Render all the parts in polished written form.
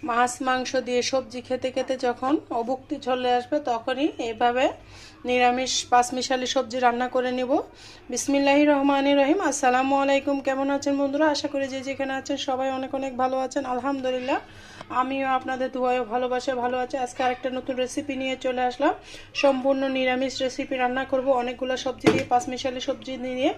মাছ মাংস দিয়ে সবজি খেতে খেতে যখন অভুক্তি চলে আসবে তখনই এইভাবে নিরামিষ পাঁচমিশালি সবজি রান্না করে নিব। বিসমিল্লাহির রহমানির রহিম। আসসালামু আলাইকুম। কেমন আছেন বন্ধুরা? আশা করি যে যেখানে আছেন সবাই অনেক অনেক ভালো আছেন। আলহামদুলিল্লাহ আমিও আপনাদের দুয়ায় ভালোবাসে ভালো আছে। আজকে আরেকটা নতুন রেসিপি নিয়ে চলে আসলাম। সম্পূর্ণ নিরামিষ রেসিপি রান্না করব অনেকগুলো সবজি দিয়ে, পাঁচমিশালি সবজি নিয়ে।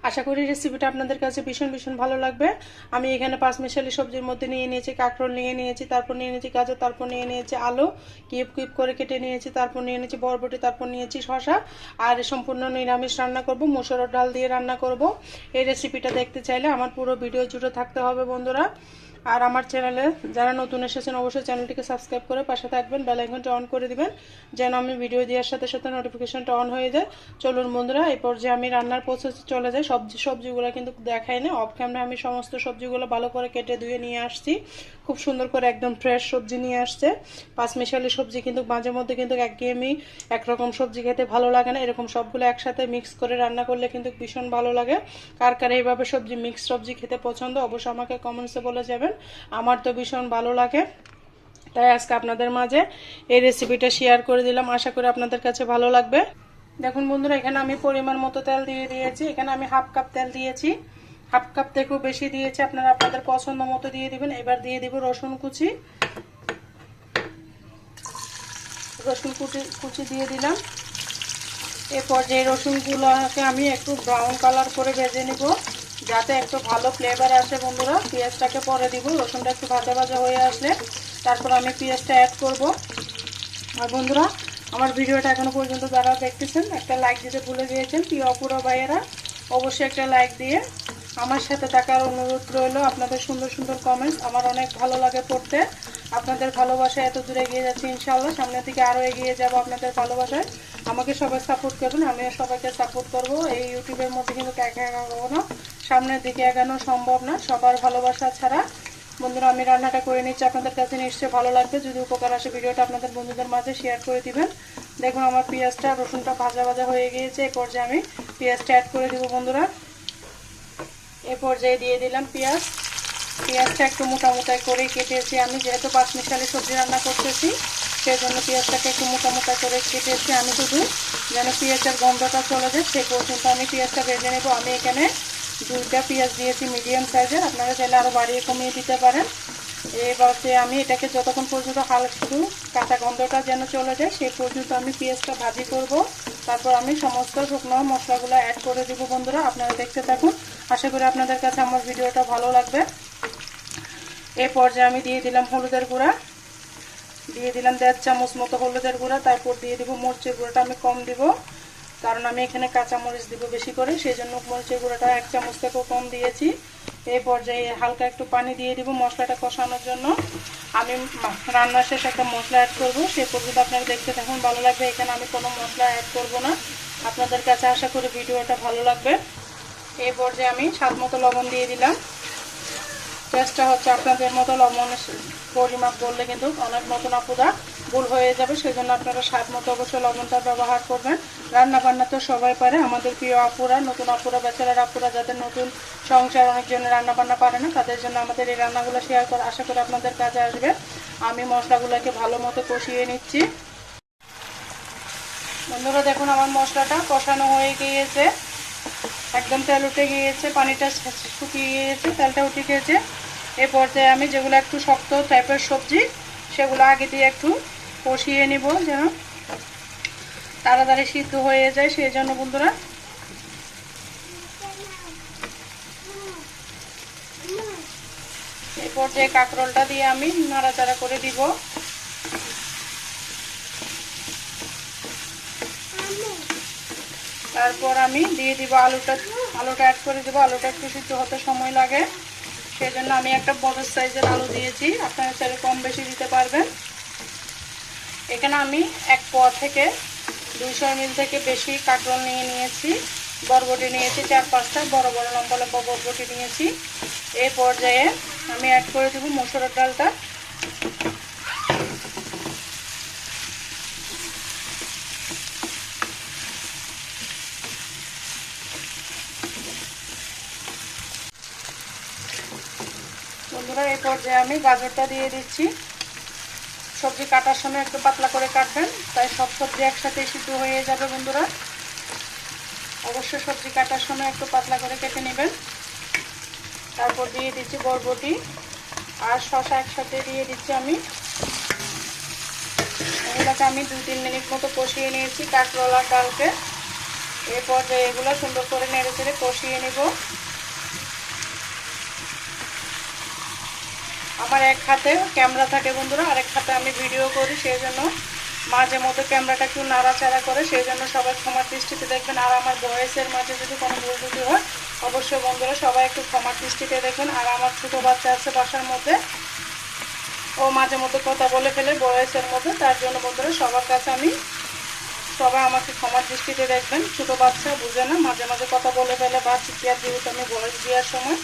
আশা করি রেসিপিটা আপনাদের কাছে ভীষণ ভীষণ ভালো লাগবে। আমি এখানে পাঁচমিশালি সবজির মধ্যে নিয়ে নিয়েছি কাঁকরোল, নিয়ে নিয়েছি, তারপর নিয়ে নিয়েছি গাজর, তারপর নিয়ে নিয়েছি আলু কিউব কিউব করে কেটে নিয়েছি, তারপর নিয়ে নিয়েছি বরবটি, তারপর নিয়েছি শসা। আর সম্পূর্ণ নিরামিষ রান্না করব, মসুরের ডাল দিয়ে রান্না করব। এই রেসিপিটা দেখতে চাইলে আমার পুরো ভিডিও জুড়ে থাকতে হবে বন্ধুরা। আর আমার চ্যানেলে যারা নতুন এসেছেন অবশ্যই চ্যানেলটিকে সাবস্ক্রাইব করে পাশে থাকবেন, বেল আইকনটা অন করে দিবেন যেন আমি ভিডিও দেওয়ার সাথে সাথে নোটিফিকেশনটা অন হয়ে যায়। চলুন বন্ধুরা, এই পর্যায়ে আমি রান্নার প্রসেসে চলে যাই। সবজিগুলো কিন্তু দেখাই না, অফ ক্যামেরা আমি সমস্ত সবজিগুলো ভালো করে কেটে ধুয়ে নিয়ে আসছি। খুব সুন্দর করে একদম ফ্রেশ সবজি নিয়ে আসছে। পাঁচমিশালি সবজি কিন্তু মাঝে মধ্যে কিন্তু একঘেয়েমি একরকম সবজি খেতে ভালো লাগে না, এরকম সবগুলো একসাথে মিক্স করে রান্না করলে কিন্তু ভীষণ ভালো লাগে। কার কার এইভাবে সবজি মিক্স সবজি খেতে পছন্দ অবশ্যই আমাকে কমেন্টসে বলে যাবেন। আমার তো ভীষণ ভালো লাগে, তাই আজকে আপনাদের মাঝে এই রেসিপিটা শেয়ার করে দিলাম। আশা করি আপনাদের কাছে ভালো লাগবে। দেখুন বন্ধুরা, এখানে আমি পরিমাণ মতো তেল দিয়ে দিয়েছি। এখানে আমি হাফ কাপ তেল দিয়েছি, হাফ কাপ থেকেও বেশি দিয়েছি, আপনারা আপনাদের পছন্দ মতো দিয়ে দিবেন। এবার দিয়ে দিব রসুন কুচি। রসুন কুচি দিয়ে দিলাম। এরপর যে রসুনগুলোকে আমি একটু ব্রাউন কালার করে ভেজে নিব যাতে একটু ভালো ফ্লেভার আসে বন্ধুরা। পেঁয়াজটাকে পরে দিব, রসুনটা একটু ভাজা ভাজা হয়ে আসলে তারপর আমি পেঁয়াজটা অ্যাড করব। আর বন্ধুরা, আমার ভিডিওটা এখনো পর্যন্ত যারা দেখতেছেন একটা লাইক দিতে ভুলে গিয়েছেন, প্রিয় অপুরা ভাইয়েরা অবশ্যই একটা লাইক দিয়ে আমার সাথে থাকার অনুরোধ রইল। আপনাদের সুন্দর সুন্দর কমেন্টস আমার অনেক ভালো লাগে পড়তে। আপনাদের ভালোবাসা এত দূরে এগিয়ে যাচ্ছে, ইনশাআল্লাহ সামনের দিকে আরও এগিয়ে যাব আপনাদের ভালোবাসায়। আমাকে সবাই সাপোর্ট করবেন, আমিও সবাইকে সাপোর্ট করব। এই ইউটিউবের মধ্যে কিন্তু একা একা কখনো সামনের দিকে এগানো সম্ভব না, সবার ভালোবাসা ছাড়া। বন্ধুরা, আমি রান্নাটা করে নিচ্ছি, আপনাদের কাছে নিশ্চয়ই ভালো লাগবে। যদি উপকার আসে ভিডিওটা আপনাদের বন্ধুদের মাঝে শেয়ার করে দিবেন। দেখুন আমার পেঁয়াজটা রসুনটা ভাজা ভাজা হয়ে গিয়েছে। এই পর্যায়ে আমি পেঁয়াজটা অ্যাড করে দিব বন্ধুরা। এই পর্যায়ে দিয়ে দিলাম পেঁয়াজ। পেঁয়াজটা একটু মোটা মোটা করে কেটেছি আমি, যেহেতু পাঁচমিশালি সবজি রান্না করতেছি সেই জন্য পেঁয়াজটাকে একটু মোটা মোটা করে কেটেছি আমি। শুধু যেন পেঁয়াজের গন্ধটা চলে যায় সেই পর্যন্ত আমি পেঁয়াজটা ভেজে নেব। আমি এখানে 2টা পেঁয়াজ দিয়েছি মিডিয়াম সাইজের, আপনারা চাইলে আরও বাড়িয়ে কমিয়ে দিতে পারেন। এবার যে আমি এটাকে যতক্ষণ পর্যন্ত হালকা শুধু কাঁচা গন্ধটা যেন চলে যায় সেই পর্যন্ত আমি পেঁয়াজটা ভাজি করব। তারপর আমি সমস্ত শুকনো মশলাগুলো অ্যাড করে দেবো বন্ধুরা। আপনারা দেখতে থাকুন, আশা করি আপনাদের কাছে আমার ভিডিওটা ভালো লাগবে। এই পর্যায়ে আমি দিয়ে দিলাম হলুদের গুঁড়া, দিয়ে দিলাম 1.5 চামচ মতো হলুদের গুঁড়া। তারপর দিয়ে দিব মরিচের গুঁড়াটা আমি কম দিব, কারণ আমি এখানে কাঁচা মরিচ দিব বেশি করে, সেই জন্য মরিচের গুঁড়াটা 1 চামচ থেকেও কম দিয়েছি। এই পর্যায়ে হালকা একটু পানি দিয়ে দিব মশলাটা কষানোর জন্য। আমি রান্নার শেষে একটা মশলা অ্যাড করব, সেই পর্যন্ত আপনারা দেখতে থাকুন, ভালো লাগবে। এখানে আমি কোনো মশলা অ্যাড করব না, আপনাদের কাছে আশা করি ভিডিওটা ভালো লাগবে। এই পর্যায়ে আমি স্বাদ মতো লবণ দিয়ে দিলাম। টেস্টটা হচ্ছে আপনাদের মতো, লবণের পরিমাপ বললে কিন্তু অনেক নতুন আপুরা ভুল হয়ে যাবে, সেই জন্য আপনারা স্বাদ মতো অবশ্যই লবণটা ব্যবহার করবেন। রান্না বান্না তো সবাই পারে, আমাদের প্রিয় আপুরা, নতুন আপুরা, ব্যাচেলার আপুরা যাদের নতুন সংসার, অনেকজনের রান্না বান্না পারে না, তাদের জন্য আমাদের এই রান্নাগুলো শেয়ার করে আশা করি আপনাদের কাজে আসবে। আমি মশলাগুলোকে ভালো মতো কষিয়ে নিচ্ছি বন্ধুরা। দেখুন আমার মশলাটা কষানো হয়ে গিয়েছে, একদম তেল উঠে গিয়েছে, পানিটা শুকিয়ে গিয়েছে, তেলটা উঠে গিয়েছে। এ পর্যায়ে আমি যেগুলো একটু শক্ত টাইপের সবজি সেগুলো আগে দিয়ে একটু কষিয়ে নিব যেন তাড়াতাড়ি সিদ্ধ হয়ে যায়, সেই জন্য বন্ধুরা। এই পর্যায়ে কাঁকরোলটা দিয়ে আমি নাড়াচাড়া করে দিব। তারপর আমি দিয়ে দিব আলুটা অ্যাড করে দেবো। আলুটা একটু সিদ্ধ হতে সময় লাগে, সেই জন্য আমি একটা বড় সাইজের আলু দিয়েছি, আপনারা চাইলে কম বেশি দিতে পারবেন। এখানে আমি 1 পোয়া থেকে 200 ml থেকে বেশি কাঁকরোল নিয়ে নিয়েছি, বরবটি নিয়েছি 4-5টা, বড় বড় লম্বা লম্বা বরবটি নিয়েছি। এই পর্যায়ে আমি অ্যাড করে দেবো মসুরের ডালটা। বন্ধুরা এই পর্যায়ে আমি গাজরটা দিয়ে দিচ্ছি। সবজি কাটার সময় একটু পাতলা করে কাটবেন, তাই সব সবজি একসাথে সিদ্ধ হয়ে যাবে বন্ধুরা। অবশ্যই সবজি কাটার সময় একটু পাতলা করে কেটে নেবেন। তারপর দিয়ে দিচ্ছি বরবটি আর শসা একসাথে দিয়ে দিচ্ছি আমি। এগুলোকে আমি 2-3 মিনিট মতো কষিয়ে নিয়েছি কাঁকরোলার ডালকে। এরপর এগুলো সুন্দর করে নেড়ে চেড়ে কষিয়ে নেব। আমার এক হাতে ক্যামেরা থাকে বন্ধুরা, আরেক হাতে আমি ভিডিও করি, সেই জন্য মাঝে মধ্যে ক্যামেরাটা একটু নাড়াচাড়া করে, সেই জন্য সবাই ক্ষমার দৃষ্টিতে দেখবেন। আর আমার ভয়েসের মাঝে যদি কোনো ভুল ত্রুটি হয় অবশ্যই বন্ধুরা সবাই একটু ক্ষমার দৃষ্টিতে দেখবেন। আর আমার ছোটো বাচ্চা আছে বাসার মধ্যে, ও মাঝে মধ্যে কথা বলে ফেলে ভয়েসের মধ্যে, তার জন্য বন্ধুরা সবার কাছে আমি সবাই আমাকে ক্ষমার দৃষ্টিতে দেখবেন। ছোটো বাচ্চা বুঝে না, মাঝে মাঝে কথা বলে ফেলে বা চিৎকার যেহেতু আমি ভয়েস দেওয়ার সময়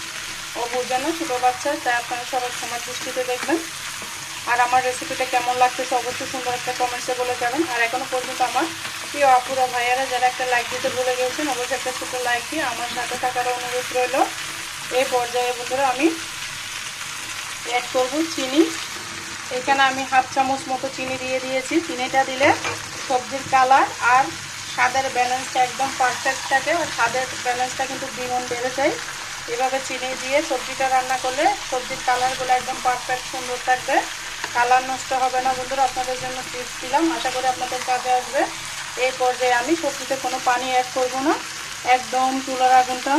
ও বুঝে না, ছোটো বাচ্চা, তাই আপনারা সবাই ক্ষমার দৃষ্টিতে দেখবেন। আর আমার রেসিপিটা কেমন লাগতেছে অবশ্যই সুন্দর একটা কমেন্টসে বলে যাবেন। আর এখনও পর্যন্ত আমার প্রিয় আপুরা ভাইয়ারা যারা একটা লাইক দিতে ভুলে গেছেন অবশ্যই একটা ছোটো লাইক দিয়ে আমার সাথে থাকার অনুরোধ রইল। এই পর্যায়ে বন্ধুরা আমি অ্যাড করব চিনি। এখানে আমি 1/2 চামচ মতো চিনি দিয়ে দিয়েছি। চিনিটা দিলে সবজির কালার আর স্বাদের ব্যালেন্সটা একদম পারফেক্ট থাকে, আর স্বাদের ব্যালেন্সটা কিন্তু দ্বিগুণ বেড়ে যায়। এভাবে চিনি দিয়ে সবজিটা রান্না করলে সবজির কালারগুলো একদম পারফেক্ট সুন্দর থাকবে, কালার নষ্ট হবে না বন্ধুরা। আপনাদের জন্য টিপস দিলাম, আশা করি আপনাদের কাজে আসবে। এই পর্যায়ে আমি সবজিতে কোনো পানি অ্যাড করব না, একদম চুলার আগুনটা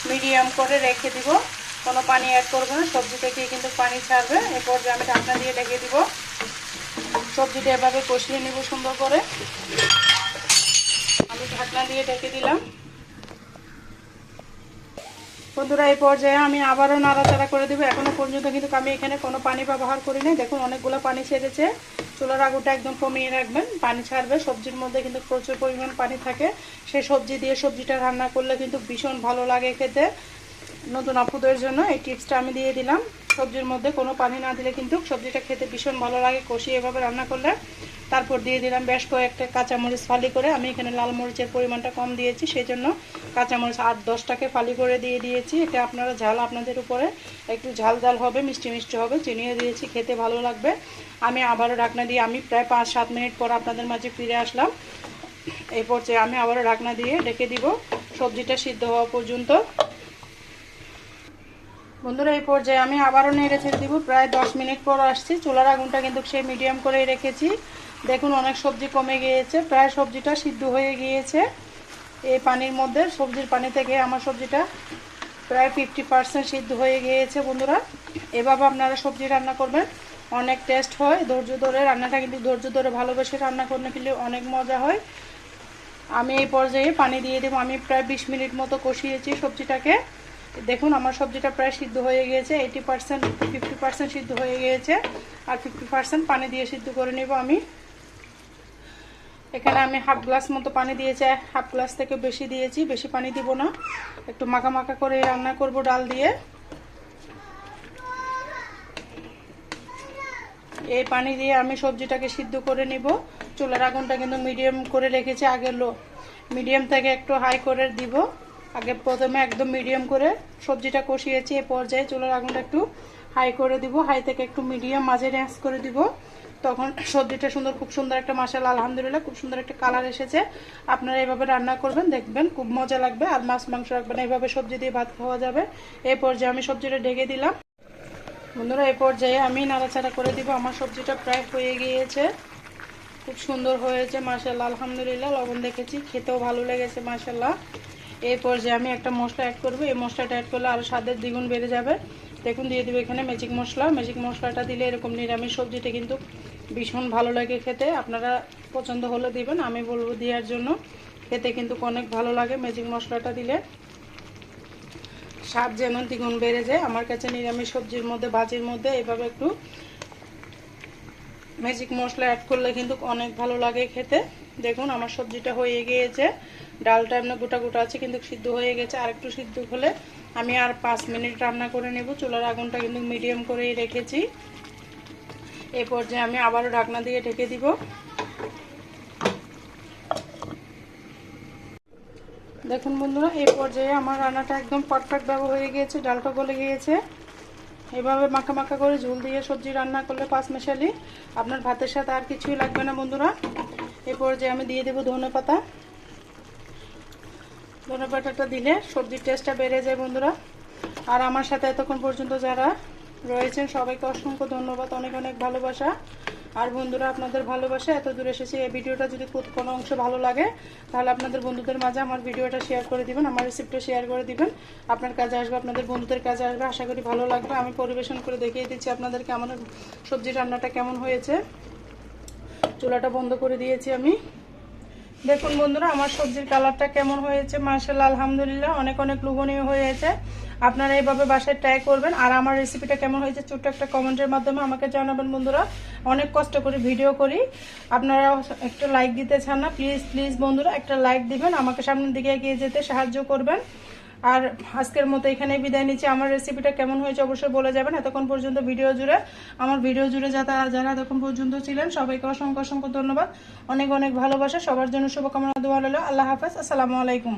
মিডিয়াম করে রেখে দিব, কোনো পানি অ্যাড করবো না, সবজি থেকে কিন্তু পানি ছাড়বে। এই পর্যায়ে আমি ঢাকনা দিয়ে ঢেকে দিব। সবজিটা এভাবে কষিয়ে নিব সুন্দর করে। আমি ঢাকনা দিয়ে ঢেকে দিলাম বন্ধুরা। এই পর্যায়ে আমি আবারও নাড়াচাড়া করে দেবো। এখনো পর্যন্ত কিন্তু আমি এখানে কোনো পানি ব্যবহার করি নাই। দেখুন অনেকগুলো পানি ছেড়েছে। চুলার আগুনটা একদম কমিয়ে রাখবেন, পানি ছাড়বে। সবজির মধ্যে কিন্তু প্রচুর পরিমাণ পানি থাকে, সেই সবজি দিয়ে সবজিটা রান্না করলে কিন্তু ভীষণ ভালো লাগে খেতে। নতুন আপুদের জন্য এই টিপসটা আমি দিয়ে দিলাম। সবজির মধ্যে কোনো পানি না দিলে কিন্তু সবজিটা খেতে ভীষণ ভালো লাগে কষিয়ে এভাবে রান্না করলে। তারপর দিয়ে দিলাম বেশ কয়েকটা কাঁচামরিচ ফালি করে। আমি এখানে লাল মরিচের পরিমাণটা কম দিয়েছি, সেই জন্য কাঁচামরিচ 8-10টাকে ফালি করে দিয়ে দিয়েছি। এটা আপনারা ঝাল আপনাদের উপরে, একটু ঝাল ঝাল হবে, মিষ্টি মিষ্টি হবে। চিনিও দিয়েছি, খেতে ভালো লাগবে। আমি আবারও ঢাকনা দিয়ে আমি প্রায় 5-7 মিনিট পর আপনাদের মাঝে ফিরে আসলাম। এই পর্যায়ে আমি আবারও ঢাকনা দিয়ে ঢেকে দিব সবজিটা সিদ্ধ হওয়া পর্যন্ত। বন্ধুরা এই পর্যায়ে আমি আবারও নেড়ে ছেড়ে দিব। প্রায় 10 মিনিট পর আসছি। চুলার আগুনটা কিন্তু সেই মিডিয়াম করেই রেখেছি। দেখুন অনেক সবজি কমে গিয়েছে, প্রায় সবজিটা সিদ্ধ হয়ে গিয়েছে। এই পানির মধ্যে সবজির পানি থেকে আমার সবজিটা প্রায় 50% সিদ্ধ হয়ে গিয়েছে বন্ধুরা। এভাবে আপনারা সবজি রান্না করবেন, অনেক টেস্ট হয়। ধৈর্য ধরে রান্নাটা কিন্তু ধৈর্য ধরে ভালোবেসে রান্না করলে কিন্তু অনেক মজা হয়। আমি এই পর্যায়ে পানি দিয়ে দেবো। আমি প্রায় 20 মিনিট মতো কষিয়েছি সবজিটাকে। দেখুন আমার সবজিটা প্রায় সিদ্ধ হয়ে গিয়েছে, 80% 50% সিদ্ধ হয়ে গিয়েছে, আর 50% পানি দিয়ে সিদ্ধ করে নেব আমি। এখানে আমি 1/2 গ্লাস মতো পানি দিয়েছি, 1/2 গ্লাস থেকে বেশি দিয়েছি, বেশি পানি দিব না। একটু মাখা মাখা করে রান্না করব ডাল দিয়ে। এই পানি দিয়ে আমি সবজিটাকে সিদ্ধ করে নিব। চুলার আগুনটা কিন্তু মিডিয়াম করে রেখেছি, আগে মিডিয়াম থেকে একটু হাই করে দিব। আগে প্রথমে একদম মিডিয়াম করে সবজিটা কষিয়েছি। এই পর্যায়ে চুলার আগুনটা একটু হাই করে দিব, হাই থেকে একটু মিডিয়াম মাঝে রেঞ্জ করে দিব। তখন সবজিটা সুন্দর, খুব সুন্দর একটা মাশাআল্লাহ আলহামদুলিল্লাহ খুব সুন্দর একটা কালার এসেছে। আপনারা এইভাবে রান্না করবেন, দেখবেন খুব মজা লাগবে। আর মাছ মাংস রাখবেন, এইভাবে সবজি দিয়ে ভাত খাওয়া যাবে। এই পর্যায়ে আমি সবজিটা ঢেকে দিলাম বন্ধুরা। এই পর্যায়ে আমি নাড়াচাড়া করে দিব। আমার সবজিটা প্রায় হয়ে গিয়েছে, খুব সুন্দর হয়েছে মাশাআল্লাহ আলহামদুলিল্লাহ। লবণ দেখেছি, খেতেও ভালো লেগেছে মাশাআল্লাহ। এই পর্যায়ে আমি একটা মশলা অ্যাড করব। এই মশলাটা অ্যাড করলে আরও স্বাদের দ্বিগুণ বেড়ে যাবে। দেখুন দিয়ে দেবো এখানে ম্যাজিক মশলা। ম্যাজিক মশলাটা দিলে এরকম নিরামিষ সবজিটা কিন্তু ভীষণ ভালো লাগে খেতে। আপনারা পছন্দ হলে দিবেন, আমি বলবো দেওয়ার জন্য। খেতে কিন্তু অনেক ভালো লাগে ম্যাজিক মশলাটা দিলে, স্বাদ যেন দ্বিগুণ বেড়ে যায়। আমার কাছে নিরামিষ সবজির মধ্যে, ভাজির মধ্যে এভাবে একটু ম্যাজিক মশলা অ্যাড করলে কিন্তু অনেক ভালো লাগে খেতে। দেখুন আমার সবজিটা হয়ে গিয়েছে, ডালটা এমনি গোটা গোটা আছে কিন্তু সিদ্ধ হয়ে গেছে। আর একটু সিদ্ধ হলে আমি আর 5 মিনিট রান্না করে নেব। চুলার আগুনটা কিন্তু মিডিয়াম করেই রেখেছি। এই পর্যায়ে আমি আবারও ঢাকনা দিয়ে ঢেকে দিব। দেখুন বন্ধুরা এই পর্যায়ে আমার রান্নাটা একদম পারফেক্ট ভাবে হয়ে গিয়েছে, ডালটা গলে গিয়েছে। এভাবে মাখা মাখা করে ঝোল দিয়ে সবজি রান্না করলে পাঁচমেশালি আপনার ভাতের সাথে আর কিছুই লাগবে না বন্ধুরা। এরপর যে আমি দিয়ে দেবো ধনেপাতা। ধনেপাতাটা দিলে সবজির টেস্টটা বেড়ে যায় বন্ধুরা। আর আমার সাথে এতক্ষণ পর্যন্ত যারা রয়েছেন সবাইকে অসংখ্য ধন্যবাদ, অনেক অনেক ভালোবাসা। আর বন্ধুরা আপনাদের ভালোবাসা এত দূর এসেছি, এই ভিডিওটা যদি কোনো অংশ ভালো লাগে তাহলে আপনাদের বন্ধুদের মাঝে আমার ভিডিওটা শেয়ার করে দিবেন, আমার রেসিপিটা শেয়ার করে দিবেন। আপনার কাজে আসবে, আপনাদের বন্ধুদের কাজে আসবে, আশা করি ভালো লাগবে। আমি পরিবেশন করে দেখিয়ে দিচ্ছি আপনাদেরকে আমার সবজি রান্নাটা কেমন হয়েছে। চুলাটা বন্ধ করে দিয়েছি আমি। দেখুন বন্ধুরা আমার সবজির কালারটা কেমন হয়েছে, মাশাআল্লাহ আলহামদুলিল্লাহ অনেক অনেক লোভনীয় হয়েছে। আপনারা এইভাবে বাসায় ট্রাই করবেন। আর আমার রেসিপিটা কেমন হয়েছে ছোট্ট একটা কমেন্টের মাধ্যমে আমাকে জানাবেন বন্ধুরা। অনেক কষ্ট করে ভিডিও করি, আপনারা একটা লাইক দিতে চান না, প্লিজ প্লিজ বন্ধুরা একটা লাইক দিবেন, আমাকে সামনের দিকে এগিয়ে যেতে সাহায্য করবেন। আর আজকের মতো এখানেই বিদায় নিচ্ছি। আমার রেসিপিটা কেমন হয়েছে অবশ্যই বলে যাবেন। এতক্ষণ পর্যন্ত আমার ভিডিও জুড়ে যারা এতক্ষণ পর্যন্ত ছিলেন সবাইকে অসংখ্য অসংখ্য ধন্যবাদ, অনেক অনেক ভালোবাসা। সবার জন্য শুভকামনা, দোয়া রইল। আল্লাহ হাফেজ, আসসালামু আলাইকুম।